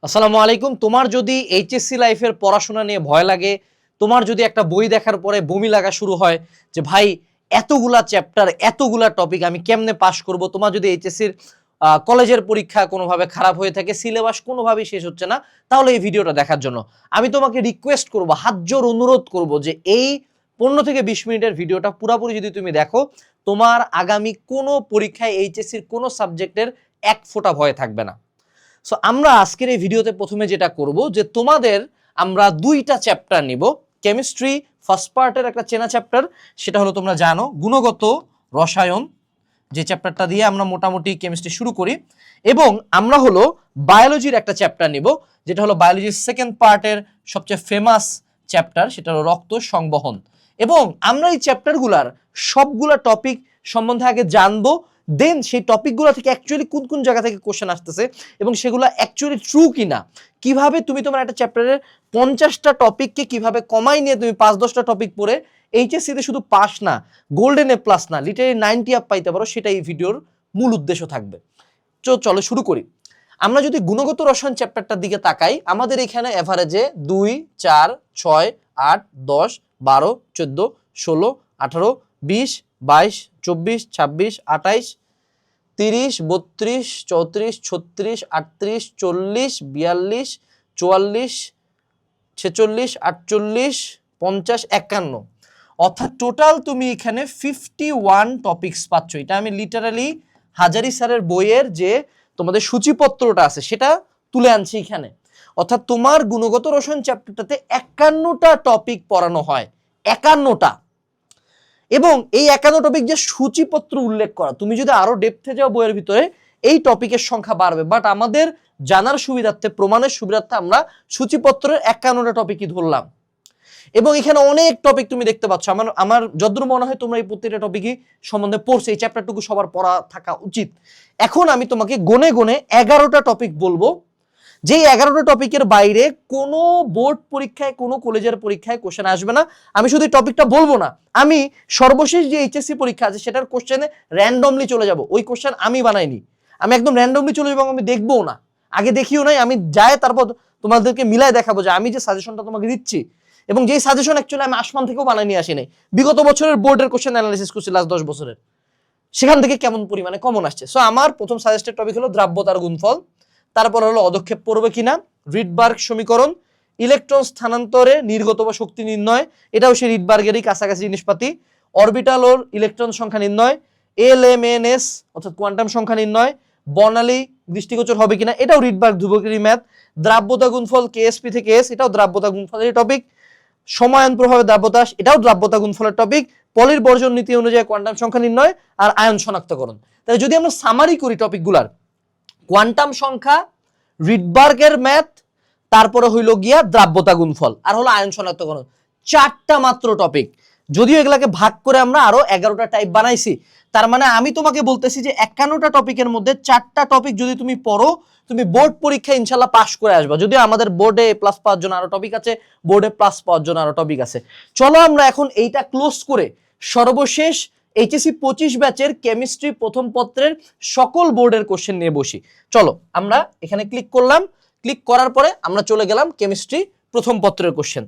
আসসালামু আলাইকুম। তোমার যদি এইচএসসি লাইফের পড়াশোনা নিয়ে ভয় লাগে, তোমার যদি একটা বই দেখার পরে বমি লাগা শুরু হয় যে ভাই এতগুলা চ্যাপ্টার, এতগুলা টপিক আমি কেমনে পাস করব, তোমার যদি এইচএসসির কলেজের পরীক্ষা কোনোভাবে খারাপ হয়ে থাকে, সিলেবাস কোনোভাবেই শেষ হচ্ছে না, তাহলে এই ভিডিওটা দেখার জন্য আমি তোমাকে রিকোয়েস্ট করব, হাত জোর অনুরোধ করব যে এই 15 থেকে 20 মিনিটের ভিডিওটা পুরোপুরি যদি তুমি দেখো, তোমার আগামী কোনো পরীক্ষায় এইচএসসির কোনো সাবজেক্টের এক ফোঁটা ভয় থাকবে না। সো আমরা আজকের এই ভিডিওতে প্রথমে যেটা করব যে তোমাদের আমরা দুইটা চ্যাপ্টার নিব। কেমিস্ট্রি ফার্স্ট পার্টের একটা চেনা চ্যাপ্টার, সেটা হলো তোমরা জানো গুণগত রসায়ন, যে চ্যাপ্টারটা দিয়ে আমরা মোটামুটি কেমিস্ট্রি শুরু করি। এবং আমরা হলো বায়োলজির একটা চ্যাপ্টার নিব, যেটা হলো বায়োলজির সেকেন্ড পার্টের সবচেয়ে ফেমাস চ্যাপ্টার, সেটা হলো রক্ত সংবহন। এবং আমরা এই চ্যাপ্টারগুলার সবগুলা টপিক সম্বন্ধে আগে জানবো, দেন সেই টপিকগুলো থেকে অ্যাকচুয়ালি কোন কোন জায়গা থেকে কোশ্চেন আসতেছে এবং সেগুলো অ্যাকচুয়ালি ট্রু কিনা, কিভাবে তুমি তোমার একটা চ্যাপ্টারের 50টা টপিককে কিভাবে কমাই নিয়ে তুমি 5-10টা টপিক পড়ে এইচএসসিতে শুধু পাস না, গোল্ডেন এ প্লাস না, লিটারি 90 আপ পাইতে পারো, সেটা এই ভিডিওর মূল উদ্দেশ্য থাকবে। চলো শুরু করি। আমরা যদি গুণগত রসায়ন চ্যাপ্টারটার দিকে তাকাই, আমাদের এখানে এভারেজে 2, 4, 6, 8, 10, 12, 14, 16, 18, 20, 22, 24, 26, 28, 30, 32, 34, 36, 38, 40, 42, 44, 46, 48, 50, 51, অর্থাৎ টোটাল তুমি এখানে 51 টপিকস পাচ্ছ। এটা আমি লিটারালি হাজারি স্যারের বইয়ের যে তোমাদের সূচিপত্রটা আছে সেটা তুলে আনছি এখানে। অর্থাৎ তোমার গুণগত রসায়ন চ্যাপ্টারটাতে 51টা টপিক পড়ানো হয়, 51টা। এবং এই 51 টপিক যে সূচিপত্র উল্লেখ করা, তুমি যদি আরো ডেপথে যাও বইয়ের ভিতরে, এই টপিকের সংখ্যা বাড়বে, বাট আমাদের জানার সুবিধার্থে, প্রমাণের সুবিধার্থে আমরা সূচিপত্রের 51টা টপিকই ধরলাম। এবং এখানে অনেক টপিক তুমি দেখতে পাচ্ছ। আমার যদ্দূর মনে হয় তোমরা এই প্রত্যেকটা টপিকই সম্বন্ধে পড়ছো, এই চ্যাপ্টারটুকু সবার পড়া থাকা উচিত। এখন আমি তোমাকে গনে গনে 11টা টপিক বলবো, যেই 11টা টপিকের বাইরে কোনো বোর্ড পরীক্ষায়, কোনো কলেজের পরীক্ষায় কোশ্চেন আসবে না। আমি শুধু টপিকটা বলবো না, আমি সর্বশেষ যে এইচএসসি পরীক্ষা আছে সেটার কোশ্চেনে র্যান্ডমলি চলে যাব। ওই কোশ্চেন আমি বানাইনি, আমি একদম র্যান্ডমলি চলে যাবো, আমি দেখবো না, আগে দেখিও নাই, আমি যাই তারপর তোমাদেরকে মিলায় দেখাবো যে আমি যে সাজেশনটা তোমাকে দিচ্ছি, এবং যেই সাজেশন অ্যাকচুয়ালি আমি আসমান থেকেও বানাই নিয়ে আসি নাই, বিগত বছরের বোর্ডের কোশ্চেন অ্যানালাইসিস করছি লাস্ট 10 বছরের, সেখান থেকে কেমন পরিমাণে কমন আসছে। সো আমার প্রথম সাজেস্টেড টপিক হলো দ্রাব্যতার গুণফল, তারপর হলো অদক্ষেপ পড়বে কিনা, রিডবার্গ সমীকরণ, ইলেকট্রন স্থানান্তরে নির্গত বা শক্তি নির্ণয়, এটাও সেই রিডবার্গেরই কাছাকাছি জিনিসপাতি, অরবিটাল ওর ইলেকট্রন সংখ্যা নির্ণয়, এলএমএনএস অর্থাৎ কোয়ান্টাম সংখ্যা নির্ণয়, বর্ণালী দৃষ্টিগোচর হবে কিনা, এটাও রিডবার্গ ধ্রুবকেরই ম্যাথ, দ্রাব্যতা গুণফল কেএসপি থেকে এস, এটাও দ্রাব্যতা গুণফলের টপিক, সমায়ন প্রভাবে দ্রাব্যতা, এটাও দ্রাব্যতা গুণফলের টপিক, পলির বর্জন নীতি অনুযায়ী কোয়ান্টাম সংখ্যা নির্ণয়, আর আয়ন শনাক্তকরণ। তাহলে যদি আমরা সামারি করি টপিকগুলার, কোয়ান্টাম সংখ্যা, রিডবার্গের ম্যাথ, তারপরে হইল গিয়া দ্রাব্যতা গুণফল, আর হলো আয়ন শনাক্তকরণ, 4টা মাত্র টপিক। যদিও এগুলাকে ভাগ করে আমরা আরো 11টা টাইপ বানাইছি, তার মানে আমি তোমাকে বলতেছি যে 51টা টপিকের মধ্যে 4টা টপিক যদি তুমি পড়ো, তুমি বোর্ড পরীক্ষা ইনশাল্লাহ পাস করে আসবা। যদিও আমাদের বোর্ডে প্লাস পাওয়ার জন্য আরো টপিক আছে, বোর্ডে প্লাস পাওয়ার জন্য আরো টপিক আছে। চলো আমরা এখন এইটা ক্লোজ করে সর্বশেষ এইচএসসি 25 ব্যাচের কেমিস্ট্রি প্রথম পত্রের সকল বোর্ডের কোশ্চেন নিয়ে বসি। চলো আমরা এখানে ক্লিক করলাম, ক্লিক করার পরে আমরা চলে গেলাম কেমিস্ট্রি প্রথম পত্রের কোশ্চেন।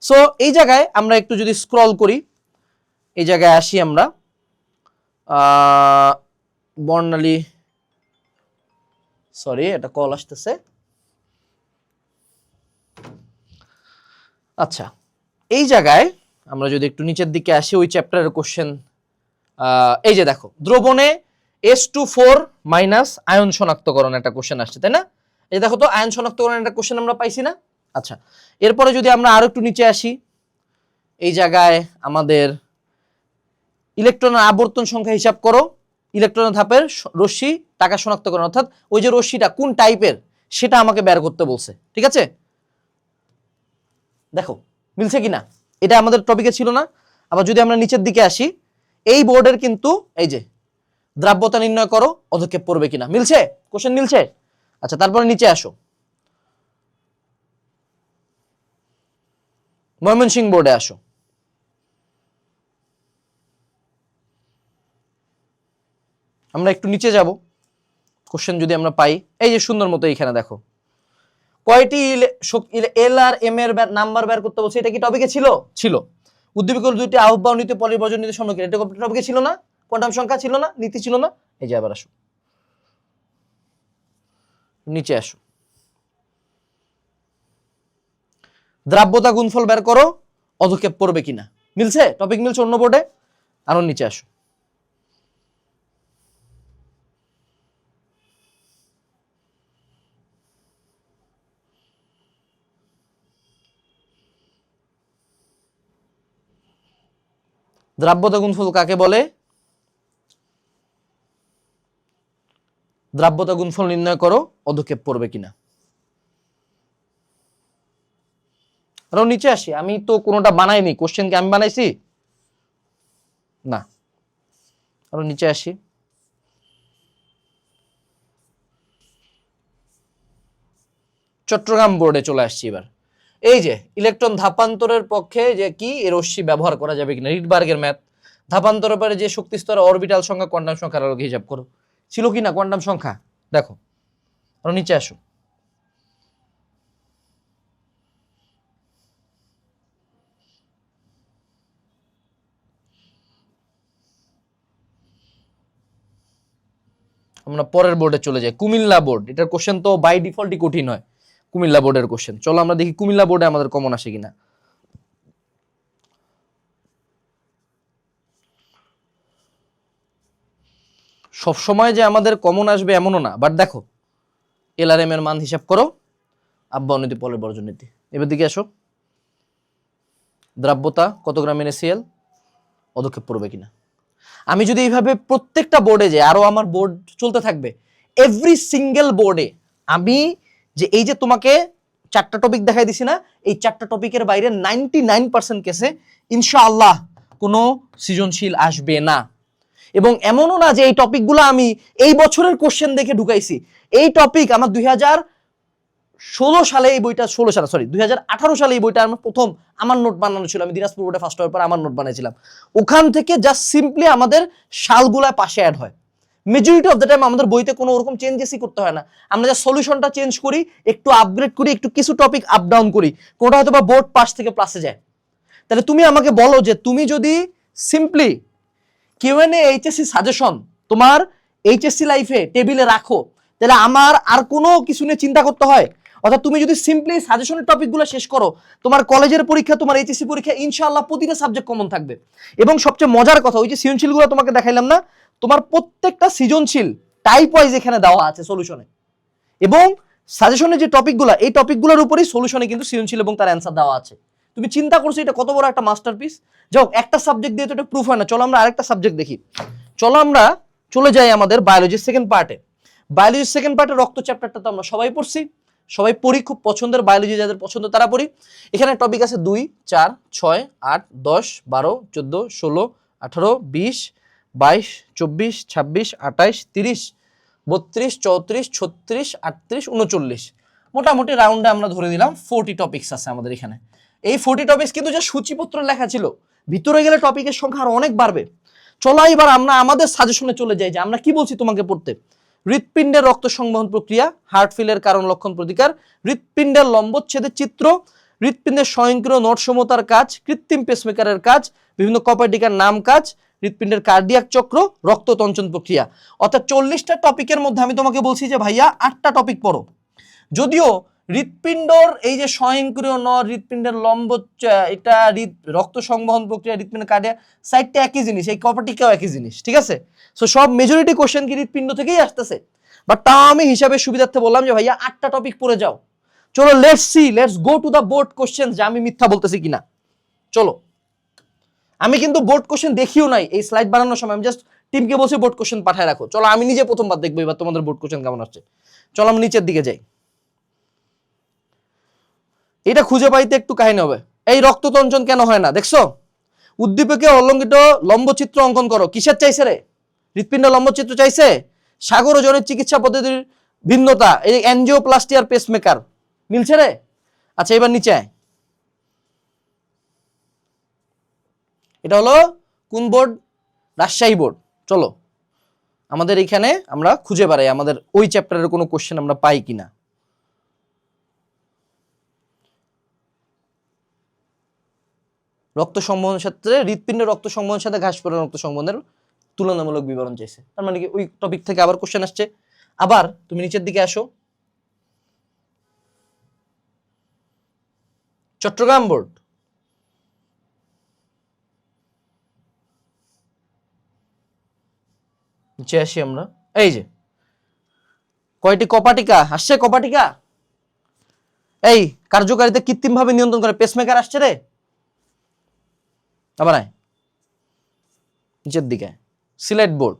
সো এই জায়গায় আমরা একটু যদি স্ক্রল করি, এই জায়গায় আসি আমরা, বর্ণালী, সরি এটা কল আসতেছে। আচ্ছা, এই জায়গায় আমরা যদি একটু নিচের দিকে আসি, ওই চ্যাপ্টারের কোশ্চেন, এই যে দেখো, দ্রবণে H2 4 মাইনাস আয়ন শনাক্তকরণ একটা কোশ্চেন আসছে, তাই না? এই দেখো তো, আয়ন শনাক্তকরণ একটা কোশ্চেন আমরা পাইছি না? আচ্ছা, এরপরে যদি আমরা আরো একটু নিচে আসি, এই জায়গায় আমাদের ইলেকট্রনের আবর্তন সংখ্যা হিসাব করো, ইলেকট্রনের ধাপের রশ্মি টাকা শনাক্তকরণ, অর্থাৎ ওই যে রশ্মিটা কোন টাইপের সেটা আমাকে বের করতে বলছে, ঠিক আছে? দেখো মিলছে কিনা, এটা আমাদের টপিকে ছিল না। আবার যদি আমরা নিচের দিকে আসি, এই বোর্ডের কিন্তু এই যে দ্রাব্যতা নির্ণয় করো, অদক্ষেপ পড়বে কিনা, মিলছে, কোশ্চেন মিলছে। আচ্ছা, তারপরে নিচে আসো, ময়মনসিংহ বোর্ডে আসো, আমরা একটু নিচে যাব, কোশ্চেন যদি আমরা পাই, এই যে সুন্দর মতো এইখানে দেখো, কয়টি এল আর এম এর নাম্বার বের করতে বলছে, এটা কি টপিকে ছিল? ছিল। উদ্দীপকের দুইটি আহ্বান নীতি পরিবর্জন নীতি সম্মুখীন, এটা টপিকে ছিল না? কোয়ান্টাম সংখ্যা ছিল না? নীতি ছিল না? এই যে আবার আসো, নিচে আসো, দ্রাব্যতা গুণফল বের করো, অধক্ষেপ পড়বে কিনা। মিলছে? টপিক মিলছে অন্য বোর্ডে? আরো নিচে আসো, দ্রাব্যতা গুণফল কাকে বলে? দ্রাব্যতা গুণফল নির্ণয় করো, অধক্ষেপ পড়বে কিনা। আরো নিচে আসি, আমি তো কোনোটা বানাইনি, কোশ্চেন কি আমি বানাইছি? না। আরো নিচে আসি, চট্টগ্রাম বোর্ডে চলে আসছি এবার। এই যে ইলেকট্রন ধাপান্তরের পক্ষে যে কি রশ্মি ব্যবহার করা যাবে কিনা, রিডবার্গের ম্যাথ। ধাপান্তরের পরে যে শক্তি স্তরে অরবিটাল সংখ্যা কোয়ান্টাম সংখ্যার আলোকে হিসাব করো। ছিল কিনা কোয়ান্টাম সংখ্যা? দেখো, আরো নিচে আসো, আমরা পরের বোর্ডে চলে যাই, কুমিল্লা বোর্ড। এটার কোশ্চেন তো বাই ডিফল্টই কঠিন হয়, কুমিল্লা বোর্ডের কোশ্চেন। চলো আমরা দেখি কুমিল্লা বোর্ডে আমাদের কমন আসে কিনা। সব সময় যে আমাদের কমন আসবে এমনও না, বাট দেখো এলআরএম এর মান হিসাব করো, আব্বা নীতি পলের বর্জন নীতি। এবার দিকে আসো, দ্রাব্যতা কত গ্রাম NaCl, অধক্ষেপ পড়বে কিনা। আমি যদি এইভাবে প্রত্যেকটা বোর্ডে যাই, আরো আমার বোর্ড চলতে থাকবে, এভরি সিঙ্গেল বোর্ডে আমি যে এই যে তোমাকে 4টা টপিক দেখাই দিছি না, এই 4টা টপিকের বাইরে 99% কেসে ইনশাআল্লাহ কোনো সৃজনশীল আসবে না। এবং এমনও না যে এই টপিকগুলো আমি এই বছরের কোশ্চেন দেখে ঢুকাইছি। এই টপিক আমার 2016 সালে এই বইটা, 2018 সালে এই বইটা আমার প্রথম আমার নোট বানানো ছিল। আমি দিনাজপুর বোর্ডে ফার্স্ট হওয়ার পর আমার নোট বানাইছিলাম। ওখান থেকে জাস্ট সিম্পলি আমাদের সালগুলা পাশে অ্যাড হয়। মেজরিটি অফ দ্য টাইম আমাদের বইতে কোনো ওরকম চেঞ্জেসই করতে হয় না। আমরা যা সলিউশনটা চেঞ্জ করি, একটু আপগ্রেড করি, একটু কিছু টপিক আপ ডাউন করি, কোনটা হয়তো বা বোর্ড পাস থেকে প্লাসে যায়। তাহলে তুমি আমাকে বলো যে তুমি যদি সিম্পলি কিউএনএ এইচএসসি সাজেশন তোমার এইচএসসি লাইফে টেবিলে রাখো, তাহলে আমার আর কোনো কিছু নিয়ে চিন্তা করতে হয়? অর্থাৎ তুমি যদি সিম্পলি সাজেশনের টপিকগুলো শেষ করো, তোমার কলেজের পরীক্ষা, তোমার এইচএসসি পরীক্ষা ইনশাআল্লাহ প্রতিটা সাবজেক্ট কমন থাকবে। এবং সবচেয়ে মজার কথা, ওই যে সৃজনশীলগুলো তোমাকে দেখাইলাম না, তোমার প্রত্যেকটা সৃজনশীল টাইপ ওয়াইজ এখানে দেওয়া আছে সলিউশনে। এবং সাজেশনের যে টপিকগুলো, এই টপিকগুলোর উপরেই সলিউশনে কিন্তু সৃজনশীল এবং তার অ্যান্সার দেওয়া আছে। তুমি চিন্তা করছো এটা কত বড় একটা মাস্টারপিস। যাও, একটা সাবজেক্ট দিয়ে তো এটা প্রুফ হয় না। চলো আমরা আরেকটা সাবজেক্ট দেখি। চলো আমরা চলে যাই আমাদের বায়োলজির সেকেন্ড পার্টে। বায়োলজির সেকেন্ড পার্টে রক্ত চ্যাপ্টারটা তো আমরা সবাই পড়ছি, সবাই পড়ি, খুব পছন্দের, বায়োলজি যাদের পছন্দ তারা পড়ি। এখানে টপিক আছে 2, 4, 6, 8, 10, 12, 14, 16, 18, 20, 22, 24, 26, 28, 30, 32, 34, 36, 38, 39, মোটামুটি রাউন্ডে আমরা ধরে দিলাম 40 টপিকস আছে আমাদের এখানে। এই 40 টপিকস কিন্তু যে সূচিপত্র লেখা ছিল, ভিতরে গেলে টপিকের সংখ্যা আরো অনেক বাড়বে। চলো এবার আমরা আমাদের সাজেশনে চলে যাই যে আমরা কি বলছি তোমাকে পড়তে। হৃৎপিণ্ডের রক্ত সংবহন প্রক্রিয়া, হার্ট ফেলের কারণ লক্ষণ প্রতিকার, হৃৎপিণ্ডের লম্বচ্ছেদের চিত্র, হৃৎপিণ্ডের স্বয়ংক্রিয় নট সমতার কাজ, কৃত্রিম পেসমেকারের কাজ, বিভিন্ন কপার্টিকার নাম কাজ, হৃৎপিণ্ডের কার্ডিয়াক চক্র, রক্ততঞ্চন প্রক্রিয়া। অর্থাৎ 40টা টপিকের মধ্যে আমি তোমাকে বলছি যে ভাইয়া 8টা টপিক পড়ো। যদিও হৃৎপিণ্ডর এই যে স্বয়ংক্রিয় নর, হৃৎপিণ্ডের লম্ব, এটা রক্ত সংবহন প্রক্রিয়া, হৃৎপিণ্ডের কার্ডিয়াক, সাইডটা একই জিনিস, এই কপার্টিকাও একই জিনিস, ঠিক আছে। সো সব মেজরিটি কোশ্চেন কি হৃৎপিণ্ড থেকেই আসতেছে, বাট তাও আমি হিসাবে সুবিধার্থে বললাম যে ভাইয়া 8টা টপিক পড়ে যাও। চলো let's go to the board question, যে আমি মিথ্যা বলতেছি কিনা। চলো, আমি কিন্তু বোর্ড কোশ্চেন দেখিও নাই এই স্লাইড বানানোর সময়, আমি জাস্ট টিমকে বলছি বোর্ড কোশ্চেন পাঠায় রাখো। চলো আমি নিজে প্রথমবার দেখবো এবার তোমাদের বোর্ড কোশ্চেন কেমন আসছে। চলো আমরা নিচের দিকে যাই, এটা খুঁজে পাইতে একটু কাহিনী হবে। এই রক্ততঞ্চন কেন হয় না দেখছো? উদ্দীপকে অলঙ্কিত লম্বচিত্র অঙ্কন করো। কিসের চাইছে রে? হৃৎপিণ্ড লম্বচিত্র চাইছে। সাগর ও জনের চিকিৎসা পদ্ধতির ভিন্নতা, এই অ্যানজিওপ্লাস্টি আর পেসমেকার, মিলছে রে? আচ্ছা এবার নিচে আয়। এটা হলো কোন বোর্ড? রাজশাহী বোর্ড। চলো আমাদের এখানে আমরা খুঁজে বেড়াই আমাদের ওই চ্যাপ্টারের কোনো কোশ্চেন আমরা পাই কিনা। রক্ত সংবহনের ক্ষেত্রে হৃৎপিণ্ডের রক্ত সংবহনের সাথে ঘাসফুলের রক্ত সংবহনের তুলনামূলক বিবরণ চাইছে। তার মানে কি ওই টপিক থেকে আবার কোশ্চেন আসছে। আবার তুমি নিচের দিকে আসো, চট্টগ্রাম বোর্ড, নিচে আসি আমরা। এই যে কয়টি কপাটিকা আসছে, কপাটিকা এই কার্যকারিতা কৃত্রিম ভাবে নিয়ন্ত্রণ করে পেসমেকার আসছে রে। আবার আয় নিচের দিকে, সিলেট বোর্ড,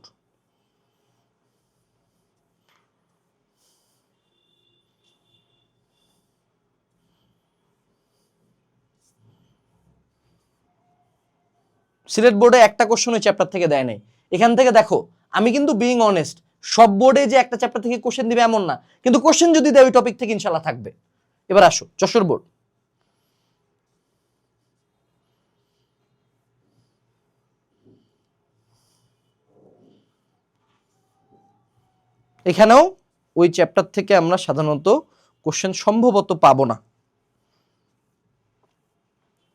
সিলেট বোর্ডে একটা কোশ্চেন ওই চ্যাপ্টার থেকে দেয় নাই। এখান থেকে দেখো আমি কিন্তু বিইং অনেস্ট, সব বোর্ডে যে একটা চ্যাপ্টার থেকে কোশ্চেন দিবে এমন না, কিন্তু কোশ্চেন যদি দেয় ওই টপিক থেকে ইনশাআল্লাহ থাকবে। এবার আসো যশোর বোর্ড, এখানেও ওই চ্যাপ্টার থেকে আমরা সাধারণত কোশ্চেন সম্ভবত পাবো না।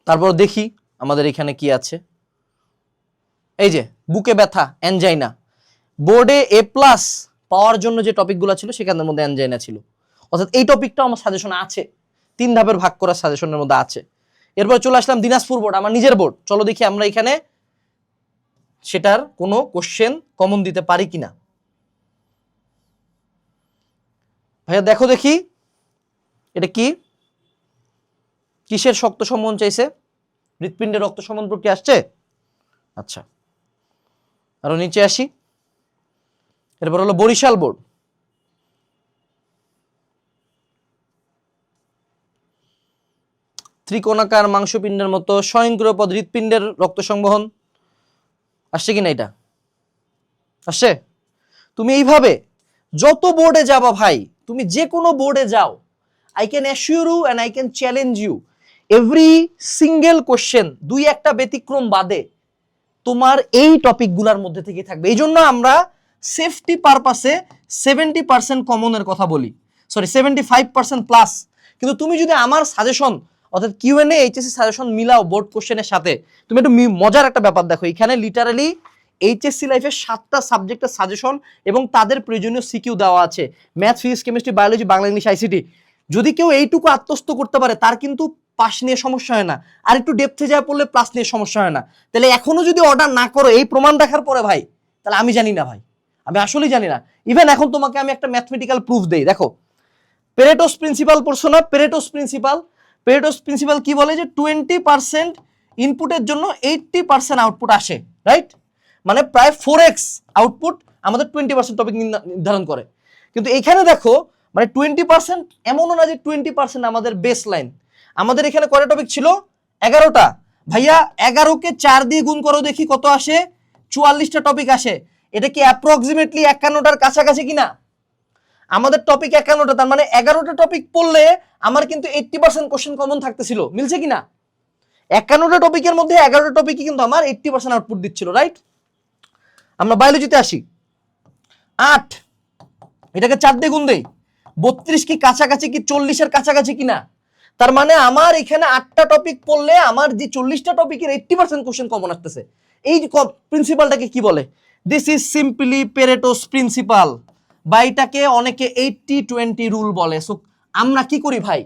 তারপর দেখি আমাদের এখানে কি আছে। এই যে বুকে ব্যথা, অ্যানজাইনা, বোর্ডে এ প্লাস পাওয়ার জন্য যে টপিকগুলো ছিল সেখানের মধ্যে অ্যানজাইনা ছিল, অর্থাৎ এই টপিকটাও আমার সাজেশনে আছে, 3 ধাপের ভাগ করা সাজেশনের মধ্যে আছে। এরপর চলে আসলাম দিনাজপুর বোর্ড, আমার নিজের বোর্ড। চলো দেখি আমরা এখানে সেটার কোনো কোশ্চেন কমন দিতে পারি কিনা। ভাইয়া দেখো দেখি এটা কি, কিসের শক্ত সম্বন্ধ চাইছে, হৃৎপিণ্ডের রক্ত সম্বন্ধ প্রক্রিয়া আসছে। আচ্ছা আরো নিচে আসি। এরপর হলো বরিশাল বোর্ড, ত্রিকোণাকার মাংসপিণ্ডের মতো স্বয়ংক্রিয় পদ হৃৎপিণ্ডের রক্ত সংবহন আসছে কিনা, এটা আসছে। তুমি এইভাবে যত বোর্ডে যাবা ভাই, তুমি যে কোনো বোর্ডে যাও, I can assure you and I can challenge you, every single question 2-1টা ব্যতিক্রম বাদে তোমার এই টপিকগুলোর মধ্যে থেকে থাকবে। এই জন্য আমরা সেফটি পারপাসে 70% কমনের কথা বলি, সরি 75% প্লাস। কিন্তু তুমি যদি আমার সাজেশন অর্থাৎ কিউএনএ এইচএসসি সাজেশন মিলাও বোর্ড কোশ্চেনের সাথে, তুমি একটু মজার একটা ব্যাপার দেখো, এখানে লিটারালি এইচএসসি লাইফের 7টা সাবজেক্টের সাজেশন এবং তাদের প্রয়োজনীয় সিকিউ দেওয়া আছে, math, physics, chemistry, biology, Bangla, English, ICT. যদি কেউ এইটুকু আত্মস্থ করতে পারে তার কিন্তু পাস নিয়ে সমস্যা হয় না, আর একটু ডেপথে যায় পড়লে প্লাস নিয়ে সমস্যা হয় না। তাহলে এখনো যদি অর্ডার না করো এই প্রমাণ দেখার পরে ভাই, তাহলে আমি জানি না ভাই, আমি আসলেই জানি না। ইভেন এখন তোমাকে আমি একটা ম্যাথমেটিক্যাল প্রুফ দেই, দেখো পেরেটোস প্রিন্সিপাল পড়ছো না, পেরেটোস প্রিন্সিপাল কি বলে যে 20% ইনপুটের জন্য 80% আউটপুট আসে, রাইট? মানে প্রায় 4x আউটপুট আমাদের 20% টপিক নির্ধারণ করে। কিন্তু এখানে দেখো মানে 20% এমনও না যে 20% আমাদের বেস লাইন, আমাদের এখানে কয়টা টপিক ছিল, 11টা। ভাইয়া 11কে 4 দিয়ে গুণ করো দেখি কত আসে, 44টা টপিক আসে। এটা কি অ্যাপ্রক্সিমেটলি 51টার কাছাকাছি কিনা? আমাদের টপিক 51টা, তার মানে 11টা টপিক পড়লে আমার কিন্তু 80% কোশ্চেন কমন থাকতেছিল, মিলছে কিনা? 51টা টপিকের মধ্যে 11টা টপিকই কিন্তু আমার 80% আউটপুট দিচ্ছিল, রাইট? আমরা বায়োলজিতে আসি, 8, এটাকে 4 দিয়ে গুণ দেই, 32 কি কাছাকাছি কি 40-এর কাছাকাছি কিনা? তার মানে আমার এখানে 8টা টপিক পড়লে আমার যে 40টা টপিকের 80% কোশ্চেন কমন আসতেছে। এই প্রিন্সিপালটাকে কি বলে? দিস ইজ সিম্পলি পেরেটোস প্রিন্সিপাল, বা এটাকে অনেকে 80-20 রুল বলে। সো আমরা কি করি ভাই,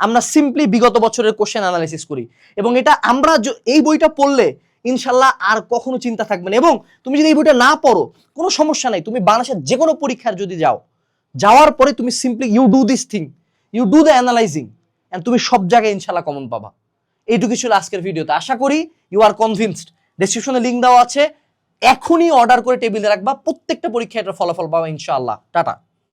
আমরা সিম্পলি বিগত বছরের কোশ্চেন অ্যানালাইসিস করি, এবং এটা আমরা এই বইটা পড়লে ইনশাল্লাহ আর কখনো চিন্তা থাকবে না। এবং তুমি যদি এই বইটা না পড়ো কোনো সমস্যা নাই, তুমি বাংলাদেশের যে কোনো পরীক্ষার যদি যাও, যাওয়ার পরে তুমি simply you do this thing, you do the analysing, and তুমি সব জায়গায় ইনশাল্লাহ কমন পাবা। এইটুকু ছিল আজকের ভিডিওতে, আশা করি ইউ আর কনভিন্সড। ডেসক্রিপশনে লিঙ্ক দেওয়া আছে, এখনই অর্ডার করে টেবিলে রাখবা, প্রত্যেকটা পরীক্ষায় এটার ফলাফল পাবা ইনশাআল্লাহ। টাটা।